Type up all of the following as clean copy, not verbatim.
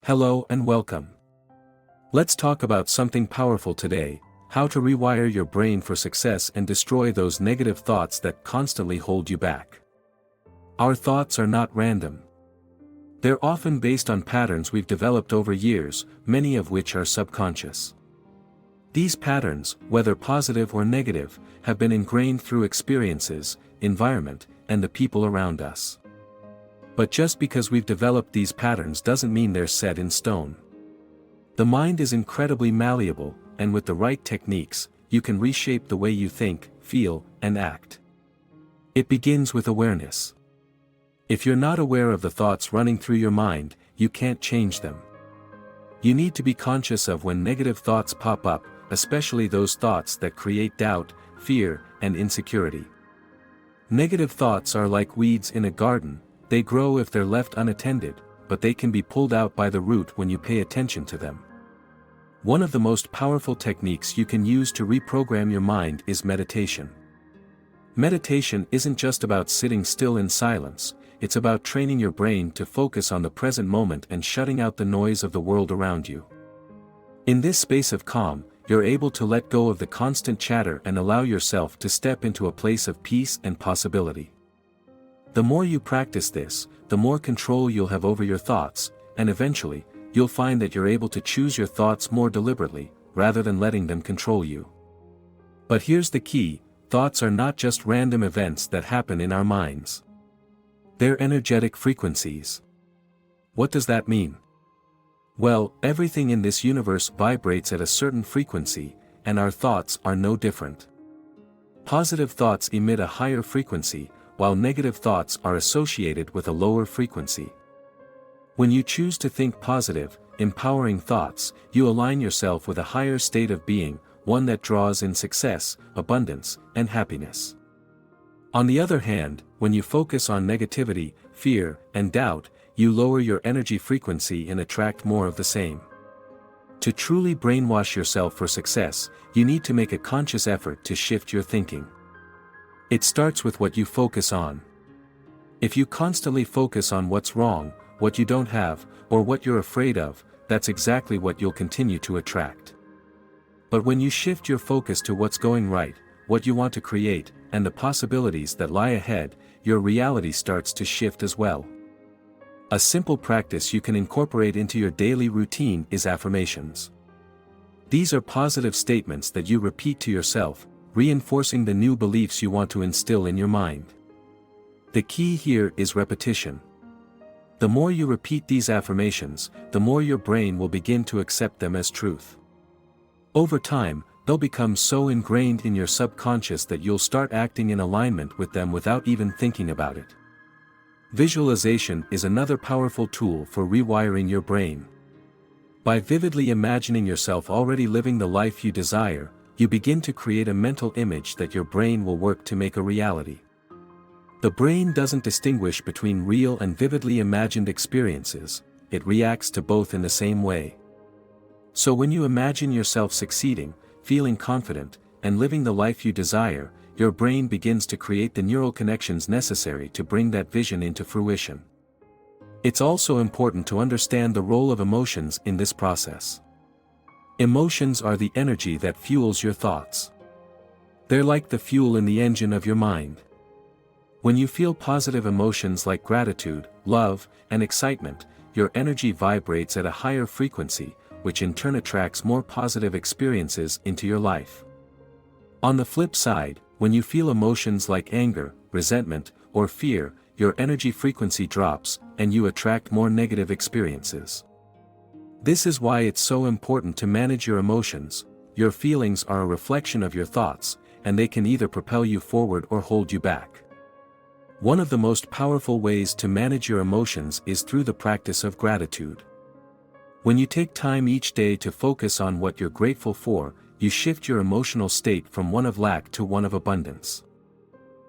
Hello and welcome. Let's talk about something powerful today: how to rewire your brain for success and destroy those negative thoughts that constantly hold you back. Our thoughts are not random. They're often based on patterns we've developed over years, many of which are subconscious. These patterns, whether positive or negative, have been ingrained through experiences, environment, and the people around us. But just because we've developed these patterns doesn't mean they're set in stone. The mind is incredibly malleable, and with the right techniques, you can reshape the way you think, feel, and act. It begins with awareness. If you're not aware of the thoughts running through your mind, you can't change them. You need to be conscious of when negative thoughts pop up, especially those thoughts that create doubt, fear, and insecurity. Negative thoughts are like weeds in a garden. They grow if they're left unattended, but they can be pulled out by the root when you pay attention to them. One of the most powerful techniques you can use to reprogram your mind is meditation. Meditation isn't just about sitting still in silence, it's about training your brain to focus on the present moment and shutting out the noise of the world around you. In this space of calm, you're able to let go of the constant chatter and allow yourself to step into a place of peace and possibility. The more you practice this, the more control you'll have over your thoughts, and eventually, you'll find that you're able to choose your thoughts more deliberately, rather than letting them control you. But here's the key: thoughts are not just random events that happen in our minds. They're energetic frequencies. What does that mean? Well, everything in this universe vibrates at a certain frequency, and our thoughts are no different. Positive thoughts emit a higher frequency, while negative thoughts are associated with a lower frequency. When you choose to think positive, empowering thoughts, you align yourself with a higher state of being, one that draws in success, abundance, and happiness. On the other hand, when you focus on negativity, fear, and doubt, you lower your energy frequency and attract more of the same. To truly brainwash yourself for success, you need to make a conscious effort to shift your thinking. It starts with what you focus on. If you constantly focus on what's wrong, what you don't have, or what you're afraid of, that's exactly what you'll continue to attract. But when you shift your focus to what's going right, what you want to create, and the possibilities that lie ahead, your reality starts to shift as well. A simple practice you can incorporate into your daily routine is affirmations. These are positive statements that you repeat to yourself, reinforcing the new beliefs you want to instill in your mind. The key here is repetition. The more you repeat these affirmations, the more your brain will begin to accept them as truth. Over time, they'll become so ingrained in your subconscious that you'll start acting in alignment with them without even thinking about it. Visualization is another powerful tool for rewiring your brain. By vividly imagining yourself already living the life you desire, you begin to create a mental image that your brain will work to make a reality. The brain doesn't distinguish between real and vividly imagined experiences, it reacts to both in the same way. So when you imagine yourself succeeding, feeling confident, and living the life you desire, your brain begins to create the neural connections necessary to bring that vision into fruition. It's also important to understand the role of emotions in this process. Emotions are the energy that fuels your thoughts. They're like the fuel in the engine of your mind. When you feel positive emotions like gratitude, love, and excitement, your energy vibrates at a higher frequency, which in turn attracts more positive experiences into your life. On the flip side, when you feel emotions like anger, resentment, or fear, your energy frequency drops, and you attract more negative experiences. This is why it's so important to manage your emotions. Your feelings are a reflection of your thoughts, and they can either propel you forward or hold you back. One of the most powerful ways to manage your emotions is through the practice of gratitude. When you take time each day to focus on what you're grateful for, you shift your emotional state from one of lack to one of abundance.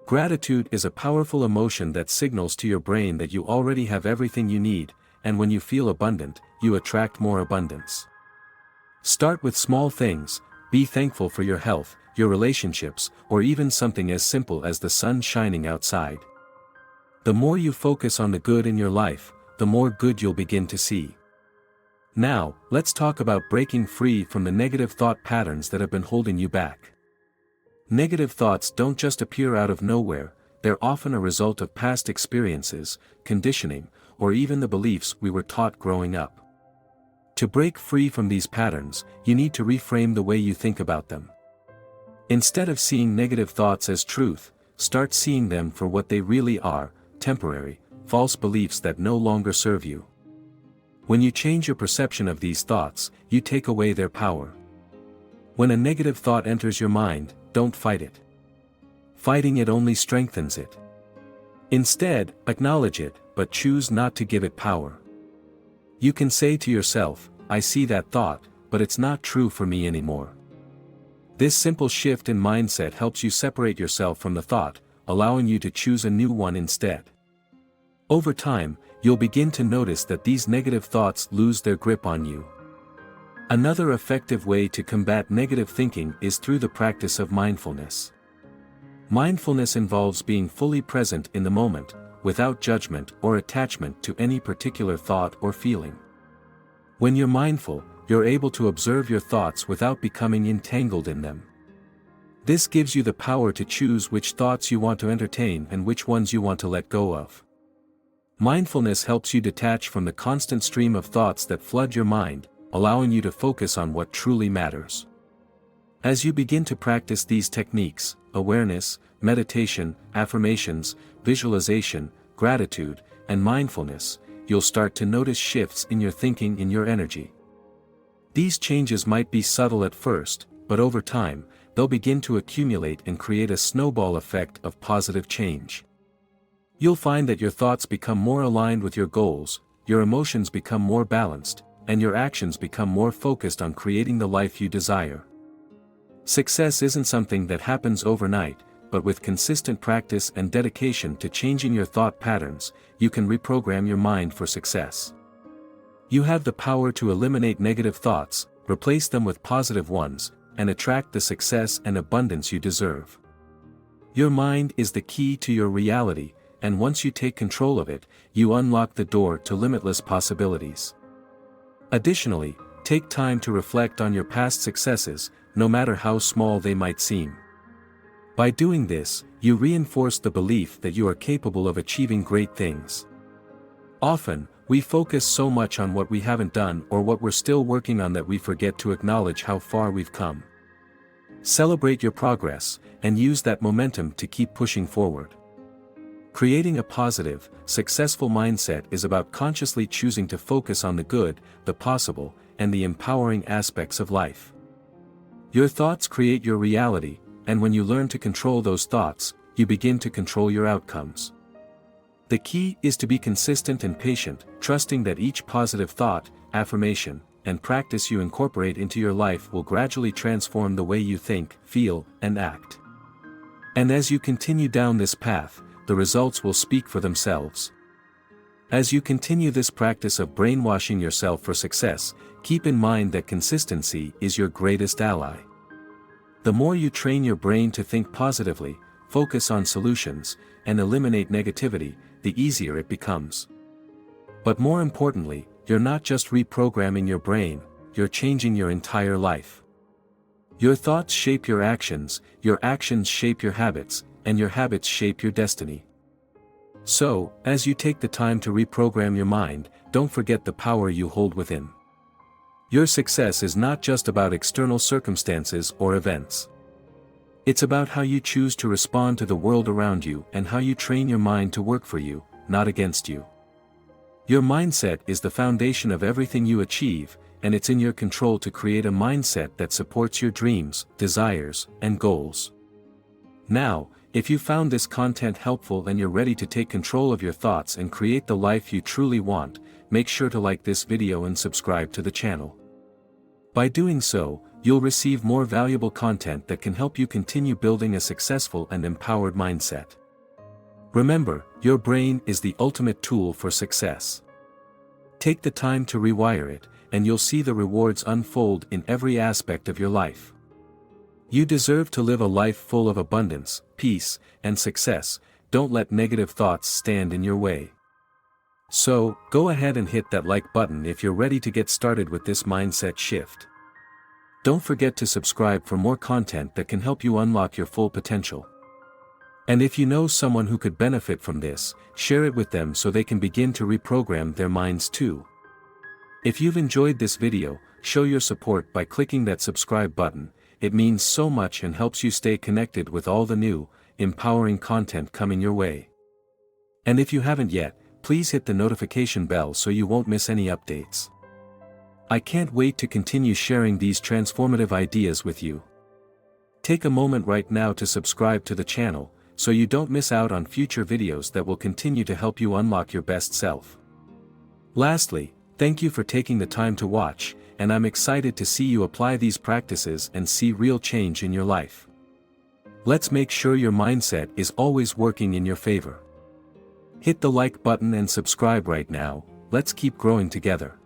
Gratitude is a powerful emotion that signals to your brain that you already have everything you need, and when you feel abundant, you attract more abundance. Start with small things. Be thankful for your health, your relationships, or even something as simple as the sun shining outside. The more you focus on the good in your life, the more good you'll begin to see. Now, let's talk about breaking free from the negative thought patterns that have been holding you back. Negative thoughts don't just appear out of nowhere, they're often a result of past experiences, conditioning, or even the beliefs we were taught growing up. To break free from these patterns, you need to reframe the way you think about them. Instead of seeing negative thoughts as truth, start seeing them for what they really are: temporary, false beliefs that no longer serve you. When you change your perception of these thoughts, you take away their power. When a negative thought enters your mind, don't fight it. Fighting it only strengthens it. Instead, acknowledge it, but choose not to give it power. You can say to yourself, "I see that thought, but it's not true for me anymore." This simple shift in mindset helps you separate yourself from the thought, allowing you to choose a new one instead. Over time, you'll begin to notice that these negative thoughts lose their grip on you. Another effective way to combat negative thinking is through the practice of mindfulness. Mindfulness involves being fully present in the moment, without judgment or attachment to any particular thought or feeling. When you're mindful, you're able to observe your thoughts without becoming entangled in them. This gives you the power to choose which thoughts you want to entertain and which ones you want to let go of. Mindfulness helps you detach from the constant stream of thoughts that flood your mind, allowing you to focus on what truly matters. As you begin to practice these techniques, awareness, meditation, affirmations, visualization, gratitude, and mindfulness, you'll start to notice shifts in your thinking, in your energy. These changes might be subtle at first, but over time, they'll begin to accumulate and create a snowball effect of positive change. You'll find that your thoughts become more aligned with your goals, your emotions become more balanced, and your actions become more focused on creating the life you desire. Success isn't something that happens overnight, but with consistent practice and dedication to changing your thought patterns, you can reprogram your mind for success. You have the power to eliminate negative thoughts, replace them with positive ones, and attract the success and abundance you deserve. Your mind is the key to your reality, and once you take control of it, you unlock the door to limitless possibilities. Additionally, take time to reflect on your past successes, no matter how small they might seem. By doing this, you reinforce the belief that you are capable of achieving great things. Often, we focus so much on what we haven't done or what we're still working on that we forget to acknowledge how far we've come. Celebrate your progress, and use that momentum to keep pushing forward. Creating a positive, successful mindset is about consciously choosing to focus on the good, the possible, and the empowering aspects of life. Your thoughts create your reality, and when you learn to control those thoughts, you begin to control your outcomes. The key is to be consistent and patient, trusting that each positive thought, affirmation, and practice you incorporate into your life will gradually transform the way you think, feel, and act. And as you continue down this path, the results will speak for themselves. As you continue this practice of brainwashing yourself for success, keep in mind that consistency is your greatest ally. The more you train your brain to think positively, focus on solutions, and eliminate negativity, the easier it becomes. But more importantly, you're not just reprogramming your brain, you're changing your entire life. Your thoughts shape your actions shape your habits, and your habits shape your destiny. So, as you take the time to reprogram your mind, don't forget the power you hold within. Your success is not just about external circumstances or events. It's about how you choose to respond to the world around you and how you train your mind to work for you, not against you. Your mindset is the foundation of everything you achieve, and it's in your control to create a mindset that supports your dreams, desires, and goals. Now, if you found this content helpful and you're ready to take control of your thoughts and create the life you truly want, make sure to like this video and subscribe to the channel. By doing so, you'll receive more valuable content that can help you continue building a successful and empowered mindset. Remember, your brain is the ultimate tool for success. Take the time to rewire it, and you'll see the rewards unfold in every aspect of your life. You deserve to live a life full of abundance, peace, and success. Don't let negative thoughts stand in your way. So, go ahead and hit that like button if you're ready to get started with this mindset shift. Don't forget to subscribe for more content that can help you unlock your full potential. And if you know someone who could benefit from this, share it with them so they can begin to reprogram their minds too. If you've enjoyed this video, show your support by clicking that subscribe button. It means so much and helps you stay connected with all the new, empowering content coming your way. And if you haven't yet, please hit the notification bell so you won't miss any updates. I can't wait to continue sharing these transformative ideas with you. Take a moment right now to subscribe to the channel, so you don't miss out on future videos that will continue to help you unlock your best self. Lastly, thank you for taking the time to watch, and I'm excited to see you apply these practices and see real change in your life. Let's make sure your mindset is always working in your favor. Hit the like button and subscribe right now. Let's keep growing together.